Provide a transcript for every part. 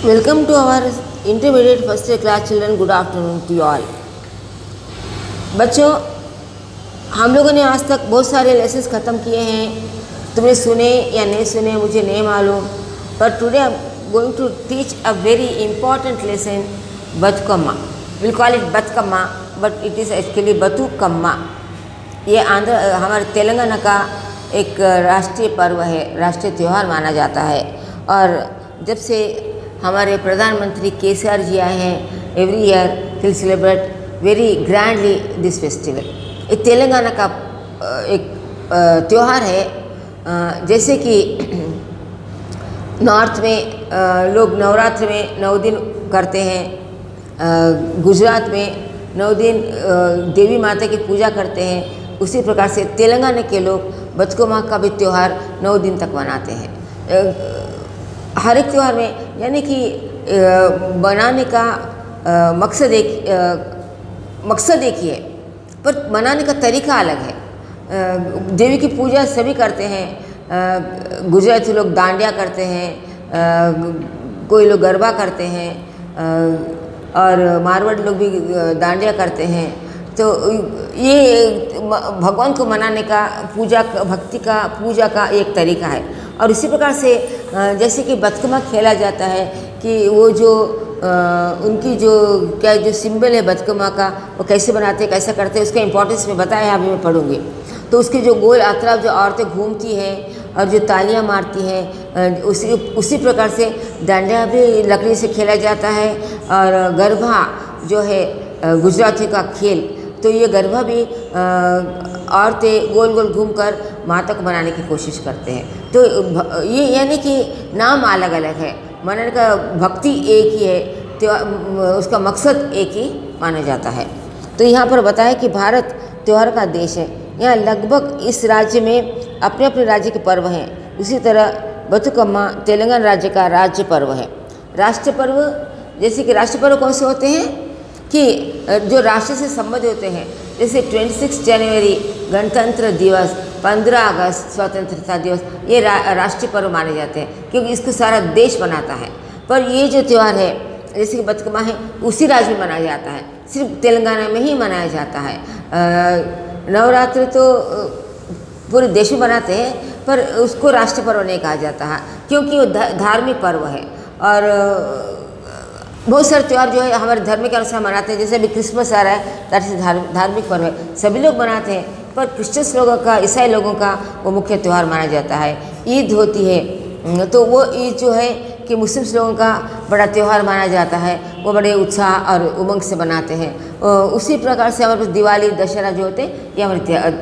Welcome to our intermediate first year class children. Good afternoon to you all. बच्चों, हम लोगों ने आज तक बहुत सारे लेसन्स ख़त्म किए हैं। तुमने सुने या नहीं सुने मुझे नहीं मालूम, पर today I am going to teach a very important lesson, Bathukamma. Will call it Batakamma, but it is actually Bathukamma. ये हमारे तेलंगाना का एक राष्ट्रीय पर्व है, राष्ट्रीय त्यौहार माना जाता है। और जब से हमारे प्रधानमंत्री केसीआर जी आए हैं, every year will celebrate very grandly this festival. ये तेलंगाना का एक त्यौहार है। जैसे कि नॉर्थ में लोग नवरात्र में 9 दिन करते हैं, गुजरात में 9 दिन देवी माता की पूजा करते हैं, उसी प्रकार से तेलंगाना के लोग बतुकम्मा का भी त्यौहार 9 दिन तक मनाते हैं। हर एक त्यौहार में यानी कि बनाने का मकसद एक ही है, पर मनाने का तरीका अलग है। देवी की पूजा सभी करते हैं। गुजराती लोग डांडिया करते हैं, कोई लोग गरबा करते हैं, और मारवाड़ लोग भी डांडिया करते हैं। तो ये भगवान को मनाने का, भक्ति का, पूजा का एक तरीका है। और इसी प्रकार से जैसे कि बतुकम्मा खेला जाता है कि वो जो उनकी जो सिंबल है बतुकम्मा का, वो कैसे बनाते हैं, कैसे करते हैं, उसका इंपॉर्टेंस में बताया अभी मैं पढ़ूँगी। तो उसके जो गोल अतराफ जो औरतें घूमती हैं और जो तालियां मारती हैं, उसी प्रकार से डांडिया भी लकड़ी से खेला जाता है। और गरबा जो है गुजराती का खेल, तो ये गरबा भी औरतें गोल गोल घूमकर माता को बनाने की कोशिश करते हैं। तो ये यानी कि नाम अलग अलग है, मनाने का भक्ति एक ही है, उसका मकसद एक ही माना जाता है। तो यहाँ पर बताया कि भारत त्यौहार का देश है। यहाँ लगभग इस राज्य में अपने अपने राज्य के पर्व हैं। उसी तरह बतुकम्मा तेलंगाना राज्य का राज्य पर्व है। राष्ट्र पर्व, जैसे कि राष्ट्र पर्व कौन से होते हैं कि जो राष्ट्र से संबंधित होते हैं, जैसे 26 जनवरी गणतंत्र दिवस, 15 अगस्त स्वतंत्रता दिवस, ये राष्ट्रीय पर्व माने जाते हैं, क्योंकि इसको सारा देश मनाता है। पर ये जो त्यौहार है जैसे कि बतुकम्मा है, उसी राज्य में मनाया जाता है, सिर्फ तेलंगाना में ही मनाया जाता है। नवरात्र तो पूरे देश में मनाते हैं, पर उसको राष्ट्रीय पर्व नहीं कहा जाता है, क्योंकि वो धार्मिक पर्व है। और बहुत सारे त्यौहार जो है हमारे धर्म के अनुसार मनाते हैं। जैसे अभी क्रिसमस आ रहा है, दैट धार्मिक पर्व है, सभी लोग मनाते हैं, पर क्रिश्चियंस लोगों का, ईसाई लोगों का वो मुख्य त्यौहार माना जाता है। ईद होती है, तो वो ईद जो है कि मुस्लिम्स लोगों का बड़ा त्यौहार माना जाता है, वो बड़े उत्साह और उमंग से मनाते हैं। उसी प्रकार से हमारे पास दिवाली, दशहरा जो होते हैं, ये हमारे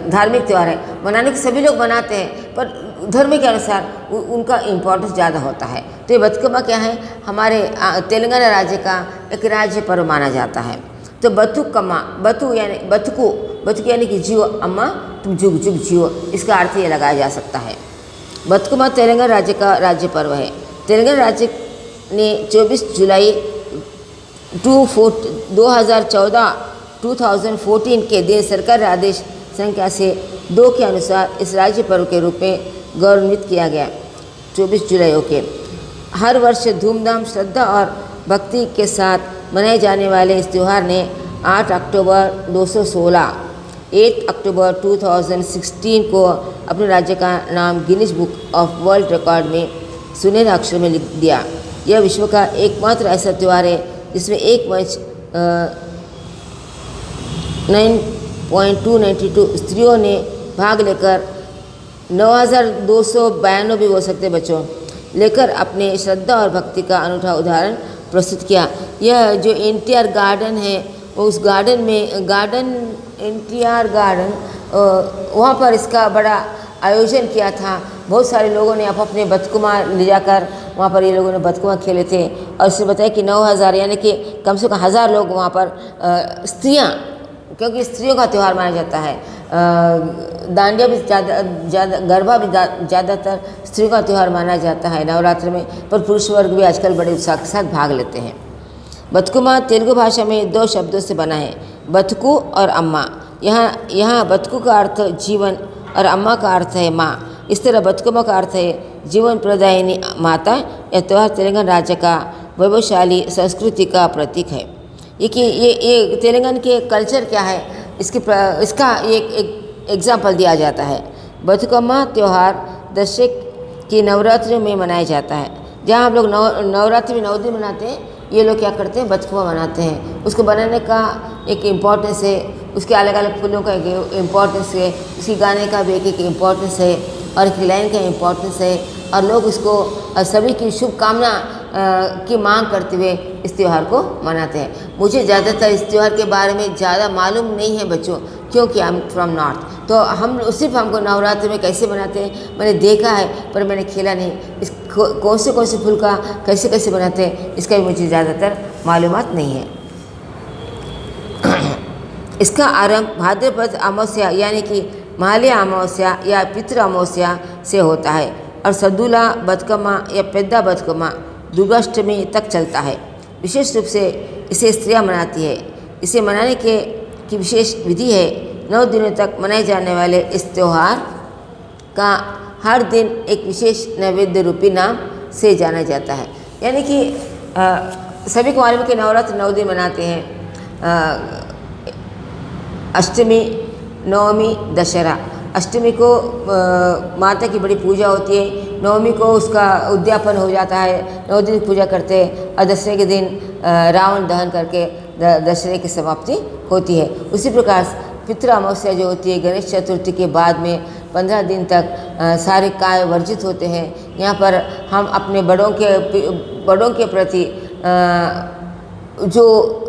धार्मिक त्यौहार है, मनाने के सभी लोग मनाते हैं, पर धर्म के अनुसार उनका इम्पोर्टेंस ज़्यादा होता है। तो ये बतुकम्मा क्या है, हमारे तेलंगाना राज्य का एक राज्य पर्व माना जाता है। तो बतुकम्मा, बतु यानी कि जियो, अम्मा तुम जुग जुग जियो, इसका अर्थ ये लगाया जा सकता है। बतुकम्मा तेलंगाना राज्य का राज्य पर्व है। तेलंगाना राज्य ने 24 जुलाई 2014 के दिन सरकारी आदेश संख्या से 2 के अनुसार इस राज्य पर्व के रूप में गौरवान्वित किया गया। 24 जुलाई के हर वर्ष धूमधाम, श्रद्धा और भक्ति के साथ मनाए जाने वाले इस त्यौहार ने 8 अक्टूबर 2016 को अपने राज्य का नाम Guinness book of world record में सुनहरे अक्षर में लिख दिया। यह विश्व का एकमात्र ऐसा त्यौहार है जिसमें एक मंच 9.292 स्त्रियों ने भाग लेकर 9,292 भी हो सकते बच्चों, लेकर अपने श्रद्धा और भक्ति का अनूठा उदाहरण प्रस्तुत किया। यह जो NTR गार्डन है, उस गार्डन में NTR गार्डन, वहाँ पर इसका बड़ा आयोजन किया था। बहुत सारे लोगों ने अपने बतुकम्मा ले जाकर वहाँ पर ये लोगों ने बतुकम्मा खेले थे। और उसने बताया कि 9,000 यानी कि कम से कम 1,000 लोग वहाँ पर, स्त्रियाँ, क्योंकि स्त्रियों का त्यौहार माना जाता है। डांडिया भी ज़्यादा, गरबा भी ज़्यादातर स्त्रियों का त्यौहार माना जाता है नवरात्र में, पर पुरुष वर्ग भी आजकल बड़े उत्साह के साथ भाग लेते हैं। बतुकम्मा तेलुगु भाषा में 2 शब्दों से बना है, बतुकु और अम्मा। यहाँ बतुकु का अर्थ जीवन और अम्मा का अर्थ है माँ। इस तरह बतुकम्मा का अर्थ है जीवन प्रदायिनी माता। यह त्यौहार तेलंगाना राज्य का वैभवशाली संस्कृति का प्रतीक है। ये तेलंगाना के कल्चर क्या है, इसका एक एग्जाम्पल दिया जाता है। बथुकम्मा त्यौहार दशहरे की नवरात्रि में मनाया जाता है। जहाँ हम लोग नवरात्रि में 9 दिन मनाते हैं, ये लोग क्या करते हैं, बथुकम्मा मनाते हैं। उसको बनाने का एक इम्पोर्टेंस है, उसके अलग अलग फूलों का एक इम्पोर्टेंस है, उसकी गाने का भी एक इम्पोर्टेंस है और एक लाइन का इम्पोर्टेंस है। और लोग उसको सभी की शुभकामना की मांग करते हुए इस त्यौहार को मनाते हैं। मुझे ज़्यादातर इस त्यौहार के बारे में ज़्यादा मालूम नहीं है बच्चों, क्योंकि आई एम फ्रॉम नॉर्थ। तो हम सिर्फ हमको नवरात्रि में कैसे बनाते हैं मैंने देखा है, पर मैंने खेला नहीं। इस कौन से फूल का कैसे कैसे बनाते हैं इसका भी मुझे ज़्यादातर मालूमात नहीं है। इसका आरंभ भाद्रपद अमावस्या यानी कि महालय अमावस्या या पितृ अमावस्या से होता है और सद्दुला बथुकम्मा या पेद्दा बथुकम्मा दुर्गाष्टमी तक चलता है। विशेष रूप से इसे स्त्रियां मनाती है। इसे मनाने की विशेष विधि है। 9 दिनों तक मनाए जाने वाले इस त्यौहार का हर दिन एक विशेष नैवेद्य रूपी नाम से जाना जाता है। यानी कि सभी को मालूम है कि नवरात्र 9 दिन मनाते हैं। अष्टमी, नवमी, दशहरा। अष्टमी को माता की बड़ी पूजा होती है, नवमी को उसका उद्यापन हो जाता है, 9 दिन पूजा करते हैं और दशहरे के दिन रावण दहन करके दशहरे की समाप्ति होती है। उसी प्रकार पितृ अमावस्या जो होती है गणेश चतुर्थी के बाद में 15 दिन तक सारे काय वर्जित होते हैं। यहाँ पर हम अपने बड़ों के प्रति जो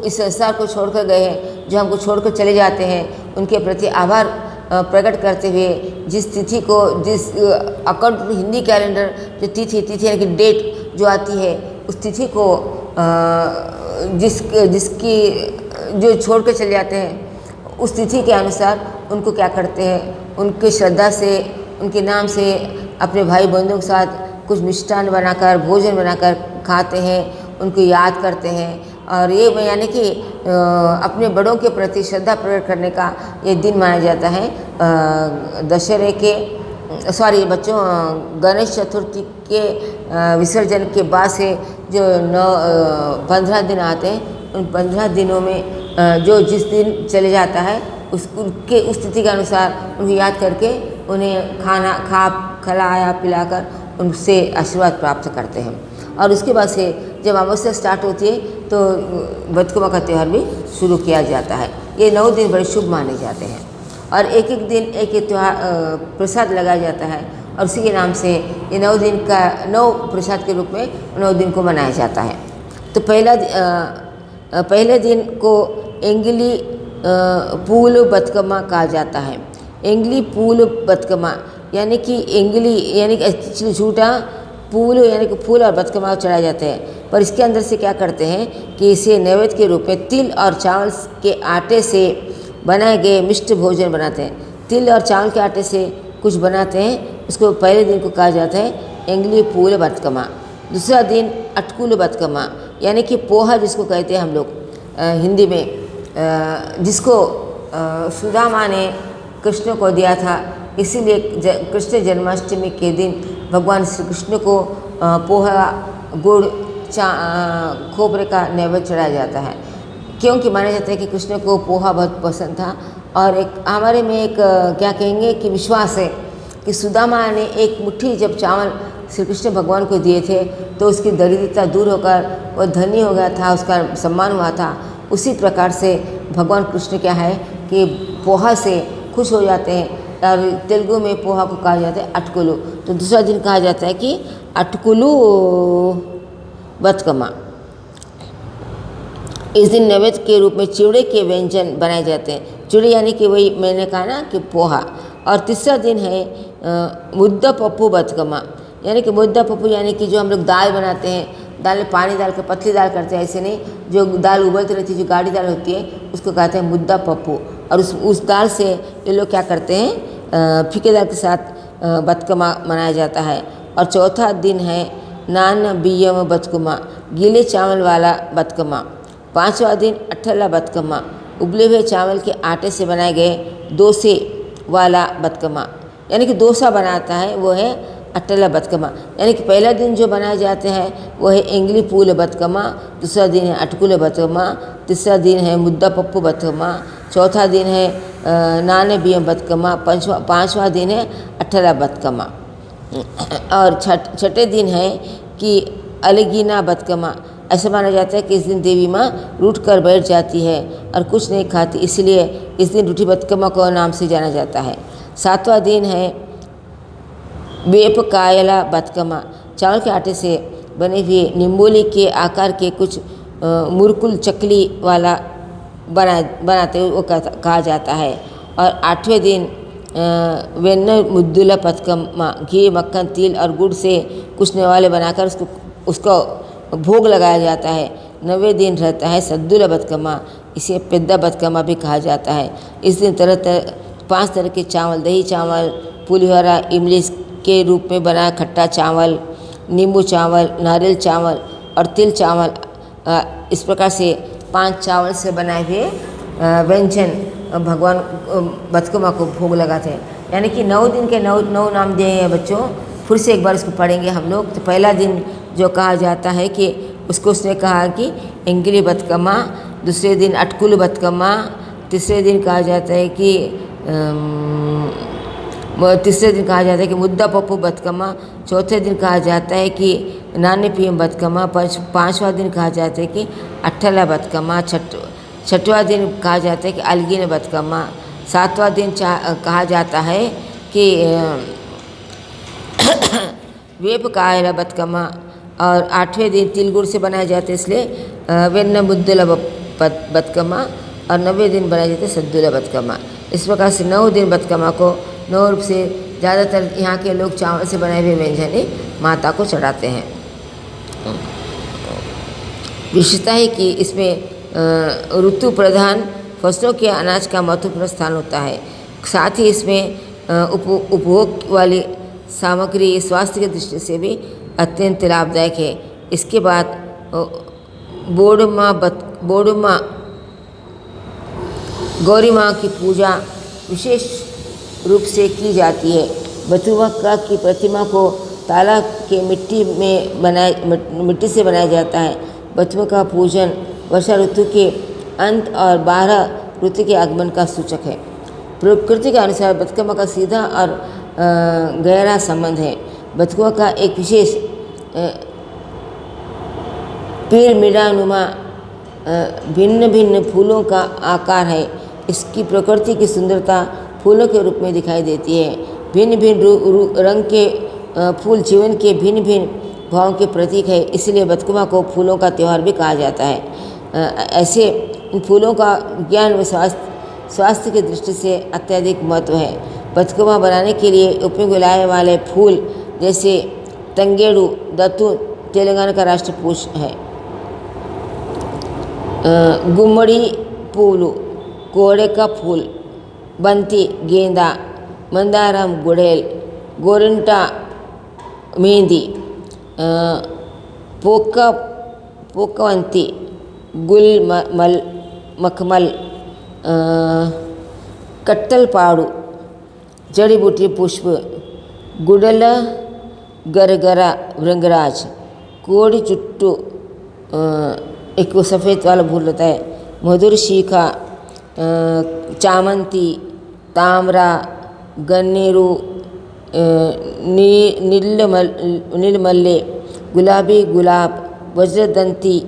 इस संसार को छोड़कर गए हैं, जो हमको छोड़कर चले जाते हैं, उनके प्रति आभार प्रकट करते हुए जिस तिथि को अकॉर्डिंग टू हिंदी कैलेंडर जो तिथि यानी कि डेट जो आती है, उस तिथि को जिसकी जो छोड़ कर चले जाते हैं उस तिथि के अनुसार उनको क्या करते हैं, उनके श्रद्धा से, उनके नाम से अपने भाई बंधुओं के साथ कुछ मिष्ठान बनाकर, भोजन बनाकर खाते हैं, उनको याद करते हैं। और ये यानी कि अपने बड़ों के प्रति श्रद्धा प्रकट करने का ये दिन माना जाता है। दशहरे के बच्चों गणेश चतुर्थी के विसर्जन के बाद से जो 15 दिन आते हैं, उन 15 दिनों में जो जिस दिन चले जाता है उस तिथि के अनुसार उनको याद करके उन्हें खिलाया पिलाकर उनसे आशीर्वाद प्राप्त करते हैं। और उसके बाद से जब अमावस्या स्टार्ट होती है तो बथुकम्मा का त्यौहार भी शुरू किया जाता है। ये 9 दिन बड़े शुभ माने जाते हैं और एक एक दिन एक त्यौहार प्रसाद लगाया जाता है और उसी के नाम से ये 9 दिन का 9 प्रसाद के रूप में 9 दिन को मनाया जाता है। तो पहले दिन को एंगली पूल बथुकम्मा कहा जाता है। एंगली पूल बथुकम्मा यानी कि एंगली यानी कि झूठा, फूल यानी कि फूल और बथुकम्मा चढ़ाए जाते हैं। पर इसके अंदर से क्या करते हैं कि इसे नैवेद्य के रूप में तिल और चावल के आटे से बनाए गए मिष्ट भोजन बनाते हैं। तिल और चावल के आटे से कुछ बनाते हैं, उसको पहले दिन को कहा जाता है एंगली पूल बथुकम्मा। दूसरा दिन अटकुल बथुकम्मा यानी कि पोहा जिसको कहते हैं हम लोग हिंदी में, जिसको सुदामा ने कृष्ण को दिया था। इसीलिए कृष्ण जन्माष्टमी के दिन भगवान श्री कृष्ण को पोहा, गुड़, खोपरे का नैवेद्य चढ़ाया जाता है, क्योंकि माना जाता है कि कृष्ण को पोहा बहुत पसंद था। और एक हमारे में एक क्या कहेंगे कि विश्वास है कि सुदामा ने एक मुट्ठी जब चावल श्री कृष्ण भगवान को दिए थे तो उसकी दरिद्रता दूर होकर वह धनी हो गया था, उसका सम्मान हुआ था। उसी प्रकार से भगवान कृष्ण क्या है कि पोहा से खुश हो जाते हैं और तेलुगु में पोहा को कहा जाता है अटकुलू। तो दूसरा दिन कहा जाता है कि अटकुलू बथुकम्मा। इस दिन नैवेद्य के रूप में चिवड़े के व्यंजन बनाए जाते हैं। चिवड़े यानी कि वही मैंने कहा ना कि पोहा। और तीसरा दिन है मुद्दा पप्पू बथुकम्मा यानी कि मुद्दा पप्पू यानी कि जो हम लोग दाल बनाते हैं, दाल में पानी डाल कर पतली दाल करते हैं, ऐसे नहीं, जो दाल उबलती रहती है, जो गाढ़ी दाल होती है, उसको कहते हैं मुद्दा पप्पू। और उस दाल से ये लोग क्या करते हैं, फीके दाल के साथ बथुकम्मा मनाया जाता है। और चौथा दिन है नान बियम बथुकम्मा, गीले चावल वाला बथुकम्मा। पाँचवा दिन अट्ठला बथुकम्मा, उबले हुए चावल के आटे से बनाए गए डोसे वाला बथुकम्मा यानी कि डोसा बनाता है, वो है अट्टला बतकमा, यानी कि पहला दिन जो बनाए जाते हैं वो है एंगली पूल बतकमा, दूसरा दिन है अटकुल बतकमा, तीसरा दिन है मुद्दा पप्पू बतकमा, चौथा दिन है नाने बियम बतकमा, पाँचवा दिन है अट्टला बतकमा। और छठे दिन है कि अलगीना बतकमा। ऐसा माना जाता है कि इस दिन देवी माँ रूठ कर बैठ जाती है और कुछ नहीं खाती, इसलिए इस दिन रूठी बतकमा को नाम से जाना जाता है। सातवां दिन है वेप कायला बतकमा, चावल के आटे से बने हुए निम्बोली के आकार के कुछ मुरकुल चकली वाला बनाते हुए वो कहा जाता है। और आठवें दिन वेन्न मुद्दुला बतकमा, घी मक्खन तिल और गुड़ से कुछ नेवाले बनाकर उसको भोग लगाया जाता है। 9वें दिन रहता है सद्दुला बतकमा, इसे पेद्दा बतकमा भी कहा जाता है। इस दिन 5 तरह के चावल, दही चावल, पुलिहोरा, इमली के रूप में बना खट्टा चावल, नींबू चावल, नारियल चावल और तिल चावल, इस प्रकार से 5 चावल से बनाए हुए व्यंजन भगवान बतकमा को भोग लगाते हैं। यानी कि 9 दिन के 9 नाम दिए हैं बच्चों। फिर से एक बार इसको पढ़ेंगे हम लोग। तो पहला दिन जो कहा जाता है कि उसने कहा कि एंगली बतकमा, दूसरे दिन अटकुल बतकमा, तीसरे दिन कहा जाता है कि मुद्दा पप्पू बतकमा, चौथे दिन कहा जाता है कि नाने पीएम बतकमा, पाँचवा दिन कहा जाता है कि अट्ठला बतकमा, छठवां दिन कहा जाता है कि अलगीन बतकमा, सातवां दिन कहा जाता है कि वेप कायला बतकमा, और 8वें दिन तिल गुड़ से बनाए जाते इसलिए वेन्न मुद्दुला बतकमा, और 9वें दिन बनाए जाते सद्दुला बतकमा। इस प्रकार से 9 दिन बतकमा को 9 रूप से ज़्यादातर यहाँ के लोग चावल से बनाए हुए व्यंजन माता को चढ़ाते हैं। विशेषता है कि इसमें ऋतु प्रधान फसलों के अनाज का महत्वपूर्ण स्थान होता है। साथ ही इसमें उपभोग वाली सामग्री स्वास्थ्य की दृष्टि से भी अत्यंत लाभदायक है। इसके बाद बोडुमा गौरी माँ की पूजा विशेष रूप से की जाती है। बथुआ की प्रतिमा को तालाब के मिट्टी से बनाया जाता है। बथुआ का पूजन वर्षा ऋतु के अंत और 12 ऋतु के आगमन का सूचक है। प्रकृति के अनुसार बतकमा का सीधा और गहरा संबंध है। बथुआ का एक विशेष पिरामिडानुमा भिन्न भिन्न फूलों का आकार है। इसकी प्रकृति की सुंदरता फूलों के रूप में दिखाई देती है। भिन्न भिन्न रंग के फूल जीवन के भिन्न भिन्न भावों के प्रतीक है, इसलिए बतकमा को फूलों का त्यौहार भी कहा जाता है। ऐसे इन फूलों का ज्ञान व स्वास्थ्य की दृष्टि से अत्यधिक महत्व है। बतकमा बनाने के लिए उपयोग लाए वाले फूल जैसे तंगेड़ू दत्तू तेलंगाना का राष्ट्र पुष्प है। गुम्मड़ी पूलू कोड़े का फूल, बंती गेंदा, मंदारम गुड़ेल, गोरिंटा मेहंदी, पोकवंती गुल मखमल, कट्टलपाड़ू जड़ी बूटी पुष्प, गुडल गरगरा भृंगराज, कोड़ी चुट्टू एक सफ़ेद वाला फूल रहता है, मधुर शिखा, चामंती, तामरा, गन्नेरू, नीलमल्ले, गुलाबी गुलाब, वज्रदंती,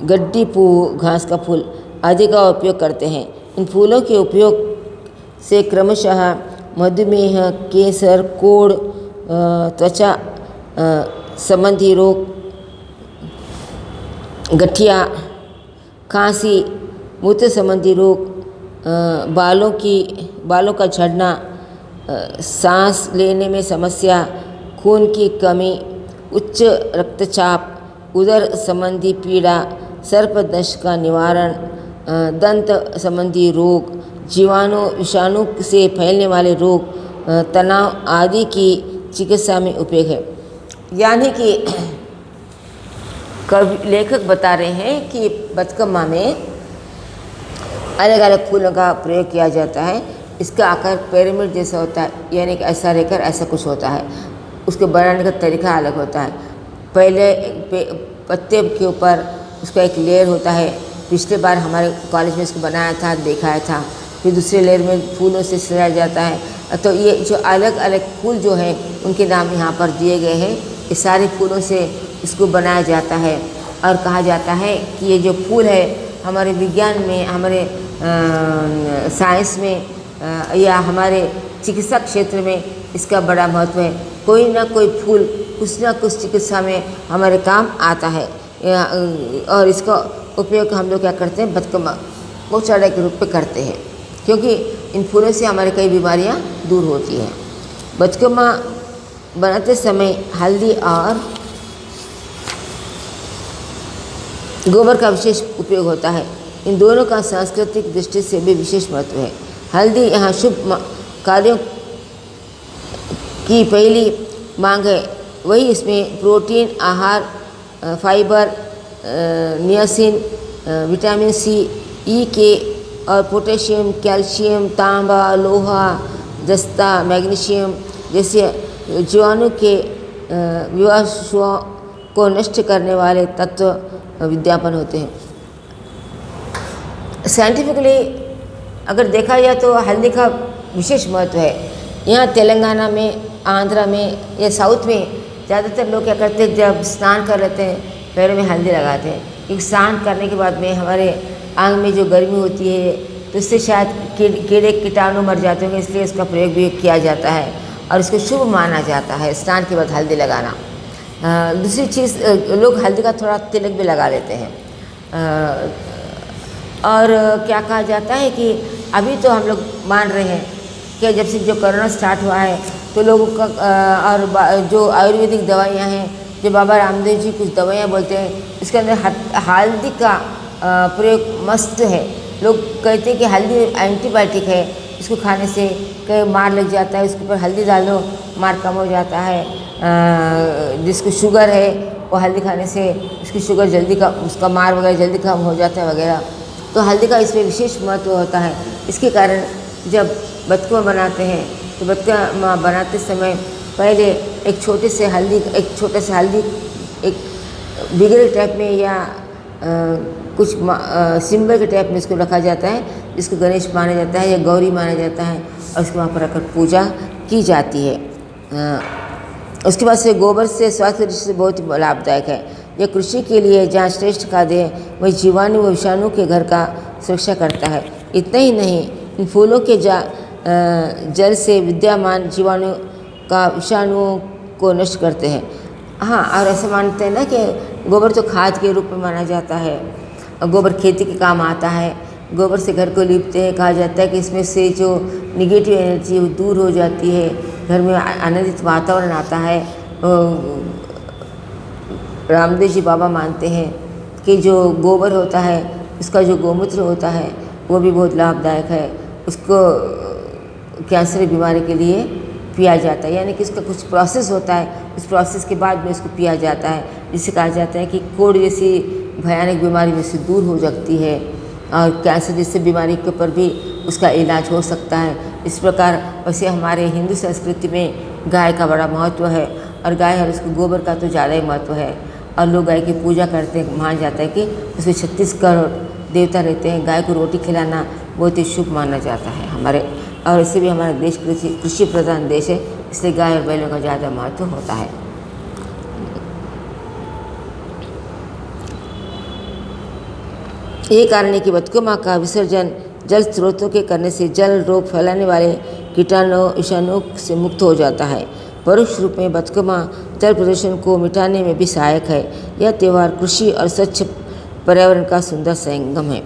गड्डी पू घास का फूल आदि का उपयोग करते हैं। इन फूलों के उपयोग से क्रमशः मधुमेह, कैंसर, कोढ़, त्वचा संबंधी रोग, गठिया, खांसी, मूत्र संबंधी रोग, बालों का झड़ना, सांस लेने में समस्या, खून की कमी, उच्च रक्तचाप, उदर संबंधी पीड़ा, सर्पदंश का निवारण, दंत संबंधी रोग, जीवाणु विषाणु से फैलने वाले रोग, तनाव आदि की चिकित्सा में उपयोग है। यानी कि कवि लेखक बता रहे हैं कि बतकमा में अलग अलग फूलों का प्रयोग किया जाता है। इसका आकार पिरामिड जैसा होता है, यानी कि ऐसा रहकर ऐसा कुछ होता है। उसके बनाने का तरीका अलग होता है। पहले पत्ते के ऊपर उसका एक लेयर होता है। पिछले बार हमारे कॉलेज में इसको बनाया था, दिखाया था। फिर दूसरे लेयर में फूलों से सजाया जाता है। तो ये जो अलग अलग फूल जो है उनके नाम यहाँ पर दिए गए हैं। ये सारे फूलों से इसको बनाया जाता है और कहा जाता है कि ये जो फूल है हमारे विज्ञान में, हमारे साइंस में या हमारे चिकित्सा क्षेत्र में इसका बड़ा महत्व है। कोई ना कोई फूल कुछ ना कुछ चिकित्सा में हमारे काम आता है। और इसका उपयोग हम लोग क्या करते हैं, बदकमा पौचाड़े के रूप में करते हैं, क्योंकि इन फूलों से हमारे कई बीमारियां दूर होती हैं। बदकमा बनाते समय हल्दी और गोबर का विशेष उपयोग होता है। इन दोनों का सांस्कृतिक दृष्टि से भी विशेष महत्व है। हल्दी यहाँ शुभ कार्यों की पहली मांग है, वही इसमें प्रोटीन, आहार, फाइबर, नियासिन, विटामिन सी, ई के और पोटेशियम, कैल्शियम, तांबा, लोहा, जस्ता, मैग्नीशियम जैसे जीवाणु के विवासुओं को नष्ट करने वाले तत्व विद्यमान होते हैं। साइंटिफिकली अगर देखा जाए तो हल्दी का विशेष महत्व है। यहाँ तेलंगाना में, आंध्रा में या साउथ में ज़्यादातर लोग क्या करते हैं, जब स्नान कर लेते हैं पैरों में हल्दी लगाते हैं। क्योंकि स्नान करने के बाद में हमारे आंग में जो गर्मी होती है तो इससे शायद कीड़े कीटाणु मर जाते होंगे, इसलिए इसका प्रयोग भी किया जाता है और इसको शुभ माना जाता है स्नान के बाद हल्दी लगाना। दूसरी चीज़, लोग हल्दी का थोड़ा तिलक भी लगा लेते हैं। और क्या कहा जाता है कि अभी तो हम लोग मान रहे हैं कि जब से जो कोरोना स्टार्ट हुआ है तो लोगों का और जो आयुर्वेदिक दवाइयाँ हैं, जो बाबा रामदेव जी कुछ दवाइयाँ बोलते हैं, इसके अंदर हल्दी का प्रयोग मस्त है। लोग कहते हैं कि हल्दी एंटीबायोटिक है, इसको खाने से कहीं मार लग जाता है, उसके ऊपर हल्दी डाल दो मार कम हो जाता है। जिसको शुगर है वो हल्दी खाने से उसकी शुगर जल्दी का, उसका मार वगैरह जल्दी कम हो जाता है वगैरह। तो हल्दी का इसमें विशेष महत्व होता है। इसके कारण जब बथुआ बनाते हैं तो बथुआ बनाते समय पहले एक छोटे से हल्दी एक बिगड़े टाइप में या कुछ सिंबल के टाइप में इसको रखा जाता है, जिसको गणेश माना जाता है या गौरी माना जाता है, और उसको वहाँ पर रखकर पूजा की जाती है। उसके बाद से गोबर से स्वास्थ्य दृष्टि से बहुत लाभदायक है। यह कृषि के लिए जहाँ श्रेष्ठ खाद्य है, वही जीवाणु व विषाणु के घर का सुरक्षा करता है। इतना ही नहीं, इन फूलों के जल से विद्यमान जीवाणु का विषाणुओं को नष्ट करते हैं। हाँ, और ऐसे मानते हैं ना कि गोबर तो खाद के रूप में माना जाता है और गोबर खेती के काम आता है। गोबर से घर को लीपते हैं, कहा जाता है कि इसमें से जो निगेटिव एनर्जी वो दूर हो जाती है, घर में आनंदित वातावरण आता है। रामदेव जी बाबा मानते हैं कि जो गोबर होता है, उसका जो गोमूत्र होता है वो भी बहुत लाभदायक है। उसको कैंसर बीमारी के लिए पिया जाता है, यानी कि इसका कुछ प्रोसेस होता है, उस प्रोसेस के बाद में इसको पिया जाता है, जिससे कहा जाता है कि कोढ़ जैसी भयानक बीमारी में से दूर हो जाती है और कैंसर जैसी बीमारी के ऊपर भी उसका इलाज हो सकता है। इस प्रकार वैसे हमारे हिंदू संस्कृति में गाय का बड़ा महत्व है और गाय और उसके गोबर का तो ज़्यादा ही महत्व है। और लोग गाय की पूजा करते हैं, माना जाता है कि उसमें 36 करोड़ देवता रहते हैं। गाय को रोटी खिलाना बहुत ही शुभ माना जाता है हमारे, और इससे भी हमारा देश कृषि प्रधान देश है, इसलिए गाय और बैलों का ज़्यादा महत्व होता है। ये कारण है कि बथुआ का विसर्जन जल स्रोतों के करने से जल रोग फैलाने वाले कीटाणु विषाणु से मुक्त हो जाता है। परोक्ष रूप में बथुआ जल प्रदूषण को मिटाने में भी सहायक है। यह त्यौहार कृषि और स्वच्छ पर्यावरण का सुंदर संगम है।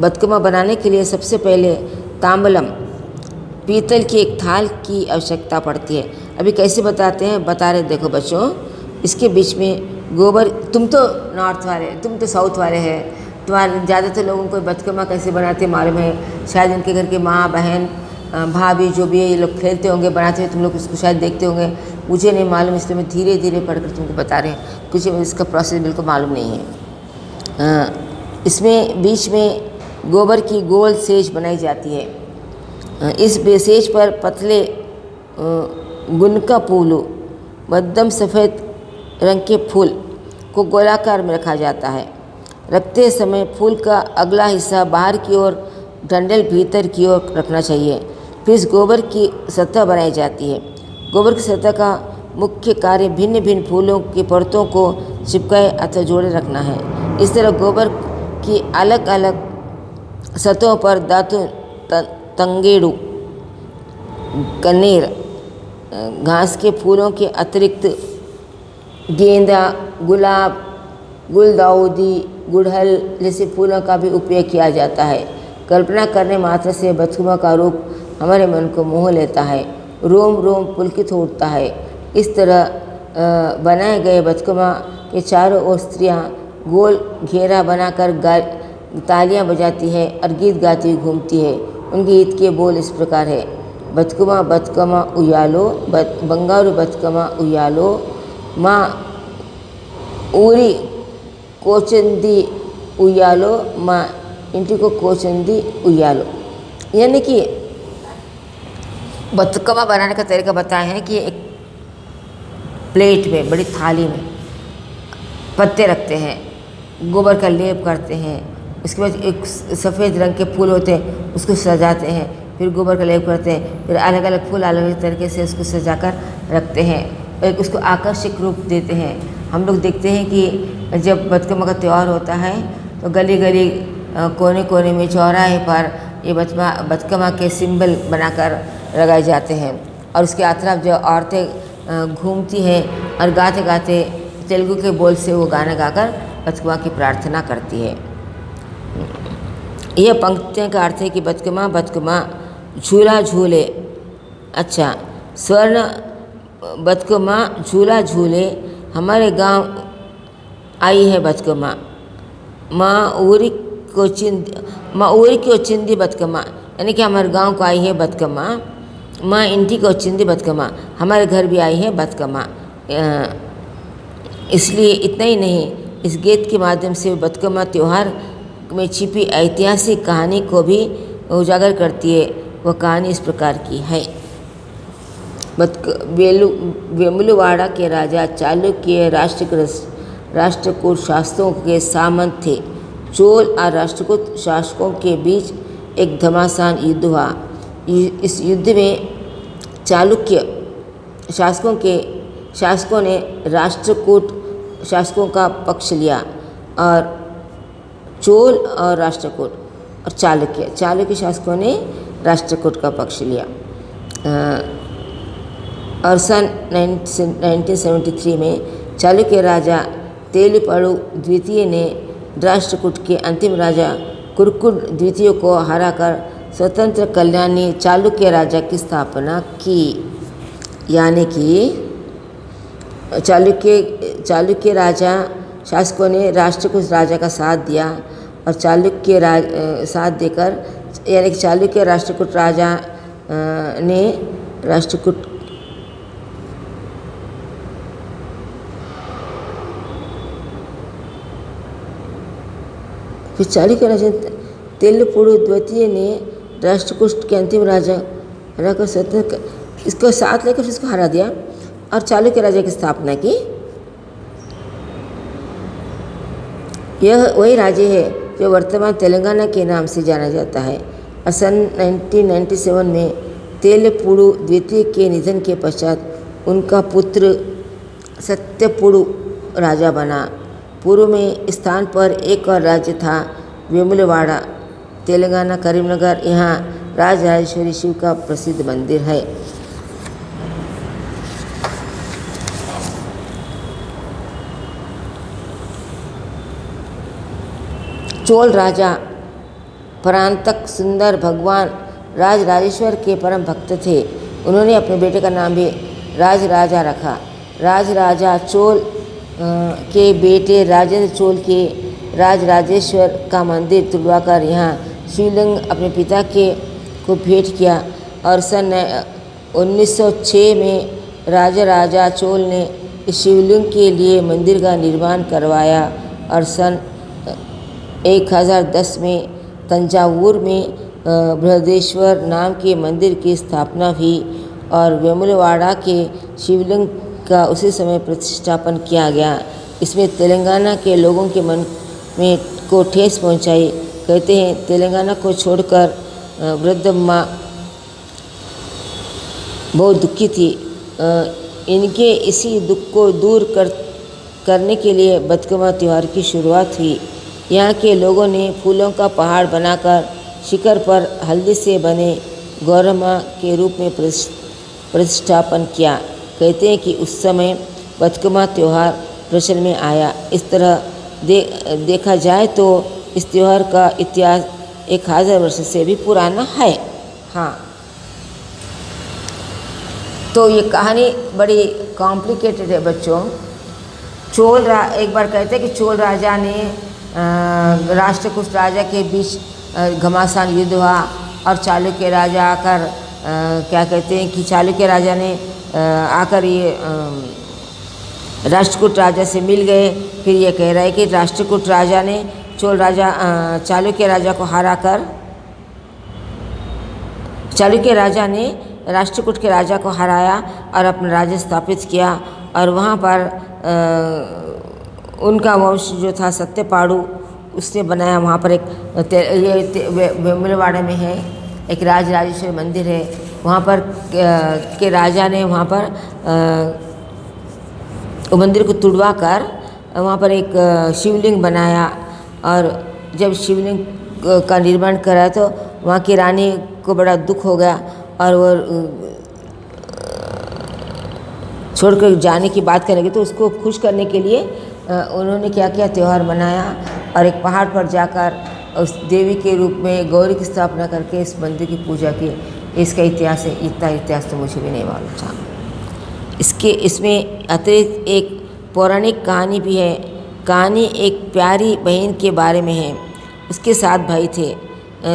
बथुआ बनाने के लिए सबसे पहले तांबलम पीतल की एक थाल की आवश्यकता पड़ती है। अभी कैसे बताते हैं, बता रहे देखो बच्चों। इसके बीच में गोबर, तुम तो नॉर्थ वाले, तुम तो साउथ वाले हैं, तुम्हारे ज़्यादातर लोगों को बथुआ कैसे बनाते मालूम है। शायद उनके घर के माँ बहन भाभी जो भी है ये लोग खेलते होंगे, बनाते हुए तुम लोग उसको शायद देखते होंगे। मुझे नहीं मालूम, इसलिए मैं धीरे धीरे पढ़कर तुमको बता रहे हैं, कुछ इसका प्रोसेस बिल्कुल मालूम नहीं है। इसमें बीच में गोबर की गोल सेज बनाई जाती है। इस बेसेज पर पतले गुनका फूल मध्यम सफ़ेद रंग के फूल को गोलाकार में रखा जाता है। रखते समय फूल का अगला हिस्सा बाहर की ओर, डंडल भीतर की ओर रखना चाहिए। फिर इस गोबर की सतह बनाई जाती है। गोबर की सतह का मुख्य कार्य भिन्न भिन्न फूलों की परतों को चिपकाए अथवा जोड़े रखना है। इस तरह गोबर की अलग अलग सतहों पर धातु, तंगेड़ू, कनेर, घास के फूलों के अतिरिक्त गेंदा, गुलाब, गुलदाउदी, गुड़हल जैसे फूलों का भी उपयोग किया जाता है। कल्पना करने मात्र से बथुआ का रूप हमारे मन को मोह लेता है, रोम रोम पुलकित उठता है। इस तरह बनाए गए बथुआ के चारों ओर स्त्रियाँ गोल घेरा बनाकर तालियां बजाती है और गीत गाती हुई घूमती है। उनके गीत के बोल इस प्रकार है: बथुकमा बथुकमा उयालो, बंगारू बथुकमा उयालो, माँ ऊरी कोचंदी उयालो, माँ इंटी को कोचंदी उयालो। यानी कि बथुकमा बनाने का तरीका बताया है कि एक प्लेट में, बड़ी थाली में पत्ते रखते हैं, गोबर का लेप करते हैं, उसके बाद एक सफ़ेद रंग के फूल होते हैं उसको सजाते हैं, फिर गोबर का लेप करते हैं, फिर अलग अलग फूल अलग अलग तरीके से उसको सजाकर रखते हैं, एक उसको आकर्षक रूप देते हैं। हम लोग देखते हैं कि जब बथुकम्मा का त्यौहार होता है तो गली गली, कोने कोने में, चौराहे पर ये बथुकम्मा के सिंबल बनाकर लगाए जाते हैं और उसके अतराफ जो औरतें घूमती हैं और गाते गाते तेलुगु के बोल से वो गाना गाकर बथुकम्मा की प्रार्थना करती है। यह पंक्तियों का अर्थ है कि बथुकम्मा बथुकम्मा झूला झूले। अच्छा, स्वर्ण बथुकम्मा झूला झूले, हमारे गांव आई है बथुकम्मा, माँ ऊरी की ओचिंदी बथुकम्मा, यानी कि हमारे गांव को आई है बथुकम्मा। माँ इंटी को ओचिंदी बथुकम्मा, हमारे घर भी आई है बथुकम्मा। इसलिए इतना ही नहीं, इस गीत के माध्यम से बथुकम्मा त्यौहार में छिपी ऐतिहासिक कहानी को भी उजागर करती है। वह कहानी इस प्रकार की है। वेमुलवाड़ा के राजा चालुक्य राष्ट्रकूट शासकों के सामंत थे। चोल और राष्ट्रकूट शासकों के बीच एक घमासान युद्ध हुआ। इस युद्ध में चालुक्य शासकों ने राष्ट्रकूट शासकों का पक्ष लिया और चोल और राष्ट्रकूट और चालुक्य शासकों ने राष्ट्रकूट का पक्ष लिया। और सन 1973 में चालुक्य राजा तेलुपड़ु द्वितीय ने राष्ट्रकूट के अंतिम राजा कुरुकुड द्वितीय को हराकर स्वतंत्र कल्याणी चालुक्य राजा की स्थापना की। यानी कि चालुक्य राजा शासकों ने राष्ट्रकूट राजा का साथ दिया और साथ देकर, यानी कि चालुक्य राष्ट्रकूट राजा ने राष्ट्रकूट फिर चालुक्य राजा तेलुपुड़ु द्वितीय ने राष्ट्रकूट के अंतिम राजा हराकर स्वतंत्र, इसको साथ लेकर इसको हरा दिया और चालुक्य राजा की स्थापना की। यह वही राज्य है जो वर्तमान तेलंगाना के नाम से जाना जाता है। सन 1997 में तेलुपुड़ु द्वितीय के निधन के पश्चात उनका पुत्र सत्यपुड़ु राजा बना। पूर्व में इस स्थान पर एक और राज्य था, वेमुलवाड़ा, तेलंगाना, करीमनगर। यहाँ राजराजेश्वरी शिव का प्रसिद्ध मंदिर है। चोल राजा परांतक सुंदर भगवान राजराजेश्वर के परम भक्त थे। उन्होंने अपने बेटे का नाम भी राजराजा रखा। राजराजा चोल के बेटे राजेंद्र चोल के राजराजेश्वर का मंदिर तुलवाकर यहाँ शिवलिंग अपने पिता को भेंट किया और सन 1906 में राजा चोल ने इस शिवलिंग के लिए मंदिर का निर्माण करवाया और सन 1010 में तंजावुर में बृहदेश्वर नाम के मंदिर की स्थापना हुई और वेमुलवाड़ा के शिवलिंग का उसी समय प्रतिष्ठापन किया गया। इसमें तेलंगाना के लोगों के मन में को ठेस पहुंचाई। कहते हैं तेलंगाना को छोड़कर वृद्धम्मा बहुत दुखी थी। इनके इसी दुख को दूर करने के लिए बतकमा त्यौहार की शुरुआत हुई। यहाँ के लोगों ने फूलों का पहाड़ बनाकर शिखर पर हल्दी से बने गौरमा के रूप में प्रतिष्ठापन किया। कहते हैं कि उस समय बतकमा त्यौहार प्रचलन में आया। इस तरह देखा जाए तो इस त्यौहार का इतिहास 1000 वर्ष से भी पुराना है। हाँ, तो ये कहानी बड़ी कॉम्प्लिकेटेड है बच्चों। एक बार कहते हैं कि चोल राजा ने राष्ट्रकूट राजा के बीच घमासान युद्ध हुआ और चालुक्य राजा आकर क्या कहते हैं कि चालुक्य राजा ने आकर ये राष्ट्रकूट राजा से मिल गए। फिर ये कह रहा है कि राष्ट्रकूट राजा ने चालुक्य राजा को हराकर चालुक्य राजा ने राष्ट्रकूट के राजा को हराया और अपना राज्य स्थापित किया। और वहाँ पर उनका वंश जो था सत्यपाड़ु उसने बनाया। वहाँ पर एक वेमुलवाड़ा में है एक राजराजेश्वरी मंदिर है। वहाँ पर के राजा ने वहाँ पर मंदिर को तुड़वा कर वहाँ पर एक शिवलिंग बनाया। और जब शिवलिंग का निर्माण करा तो वहाँ की रानी को बड़ा दुख हो गया और वो छोड़कर जाने की बात करेंगे। तो उसको खुश करने के लिए उन्होंने क्या किया, त्यौहार मनाया और एक पहाड़ पर जाकर उस देवी के रूप में गौरी की स्थापना करके इस मंदिर की पूजा की। इसका इतिहास है, इतना इतिहास तो मुझे भी नहीं मालूम था। इसमें अतिरिक्त एक पौराणिक कहानी भी है। कहानी एक प्यारी बहन के बारे में है। उसके 7 भाई थे,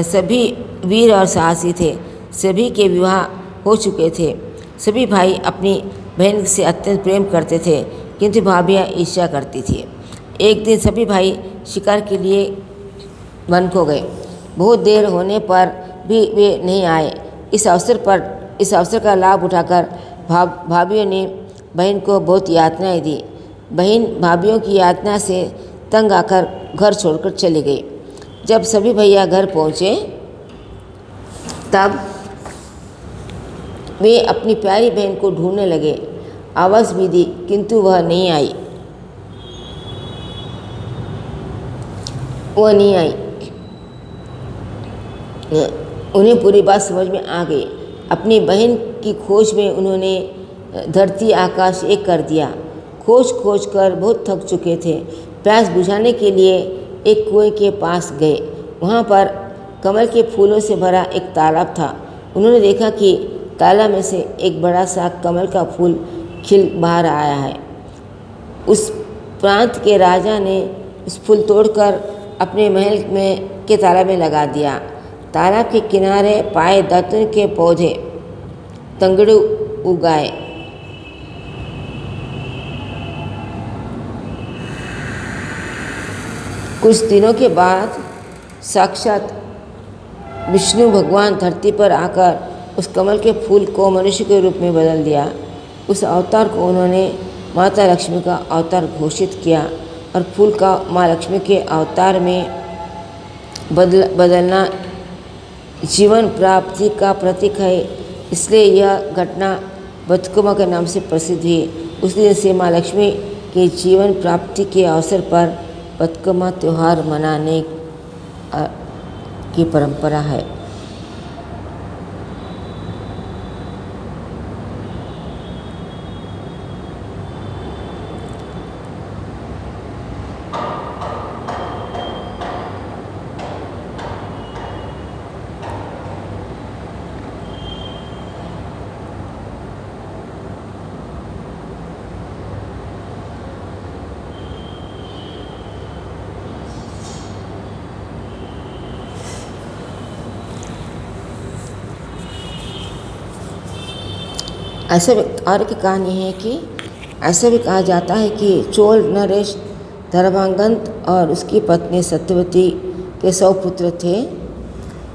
सभी वीर और साहसी थे। सभी के विवाह हो चुके थे। सभी भाई अपनी बहन से अत्यंत प्रेम करते थे, किंतु भाभियाँ ईर्ष्या करती थी। एक दिन सभी भाई शिकार के लिए वन को गए। बहुत देर होने पर भी वे नहीं आए। इस अवसर का लाभ उठाकर भाभियों ने बहन को बहुत यातनाएं दी। बहन भाभियों की यातना से तंग आकर घर छोड़कर चली गई। जब सभी भैया घर पहुँचे तब वे अपनी प्यारी बहन को ढूंढने लगे। आवाज़ भी दी किंतु वह नहीं आई। उन्हें पूरी बात समझ में आ गई। अपनी बहन की खोज में उन्होंने धरती आकाश एक कर दिया। खोज कर बहुत थक चुके थे। प्यास बुझाने के लिए एक कुएं के पास गए। वहाँ पर कमल के फूलों से भरा एक तालाब था। उन्होंने देखा कि तालाब में से एक बड़ा सा कमल का फूल खिल बाहर आया है। उस प्रांत के राजा ने उस फूल तोड़कर अपने महल के तालाब में लगा दिया। तालाब के किनारे पाए दातुन के पौधे तंगड़ू उगाए। कुछ दिनों के बाद साक्षात विष्णु भगवान धरती पर आकर उस कमल के फूल को मनुष्य के रूप में बदल दिया। उस अवतार को उन्होंने माता लक्ष्मी का अवतार घोषित किया और फूल का माँ लक्ष्मी के अवतार में बदलना जीवन प्राप्ति का प्रतीक है। इसलिए यह घटना बतकुमा के नाम से प्रसिद्ध हुई। उस दिन से माँ लक्ष्मी के जीवन प्राप्ति के अवसर पर बतकुमा त्यौहार मनाने की परंपरा है। ऐसा और की कहानी है कि ऐसा भी कहा जाता है कि चोल नरेश धर्मांगंत और उसकी पत्नी सत्यवती के 100 पुत्र थे।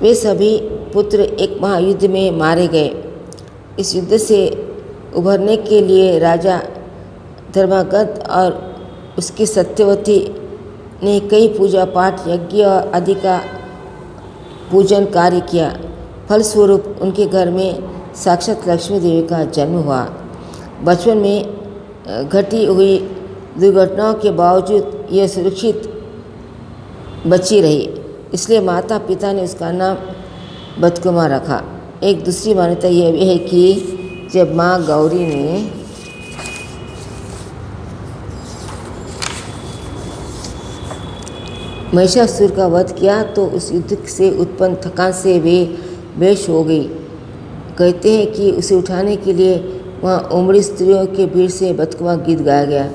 वे सभी पुत्र एक महायुद्ध में मारे गए। इस युद्ध से उभरने के लिए राजा धर्मागत और उसकी सत्यवती ने कई पूजा पाठ, यज्ञ आदि का पूजन कार्य किया। फलस्वरूप उनके घर में साक्षात लक्ष्मी देवी का जन्म हुआ। बचपन में घटी हुई दुर्घटनाओं के बावजूद यह सुरक्षित बची रही, इसलिए माता पिता ने उसका नाम बतकुमा रखा। एक दूसरी मान्यता यह भी है कि जब माँ गौरी ने महिषासुर का वध किया तो उस युद्ध से उत्पन्न थकान से वे बेहोश हो गई। कहते हैं कि उसे उठाने के लिए वहाँ उमड़ी स्त्रियों के भीड़ से बतकुमा गीत गाया गया।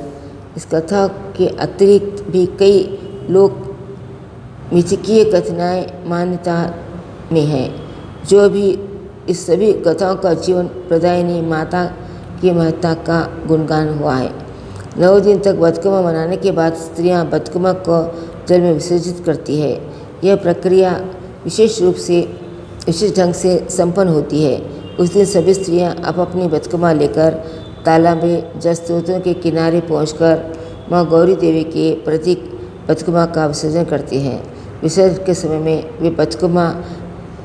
इस कथा के अतिरिक्त भी कई लोक मिथकीय कथनाएँ मान्यता में हैं, जो भी इस सभी कथाओं का जीवन प्रदायिनी माता की महत्ता का गुणगान हुआ है। 9 दिन तक बतकुमा मनाने के बाद स्त्रियां बतकुमा को जल में विसर्जित करती है। यह प्रक्रिया विशेष ढंग से संपन्न होती है। उस दिन सभी स्त्रियां अपनी बतकुमा लेकर तालाब में जल स्रोतों के किनारे पहुंचकर माँ गौरी देवी के प्रतीक बतकुमा का विसर्जन करती हैं। विसर्जन के समय में वे बतकुमा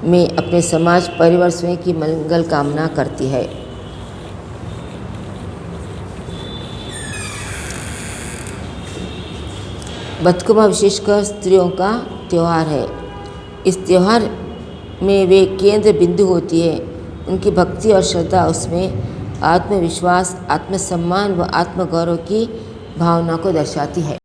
में अपने समाज, परिवार, स्वयं की मंगल कामना करती है। बतकुमा विशेषकर स्त्रियों का त्यौहार है। इस त्यौहार में वे केंद्र बिंदु होती है। उनकी भक्ति और श्रद्धा उसमें आत्मविश्वास, आत्मसम्मान व आत्मगौरव की भावना को दर्शाती है।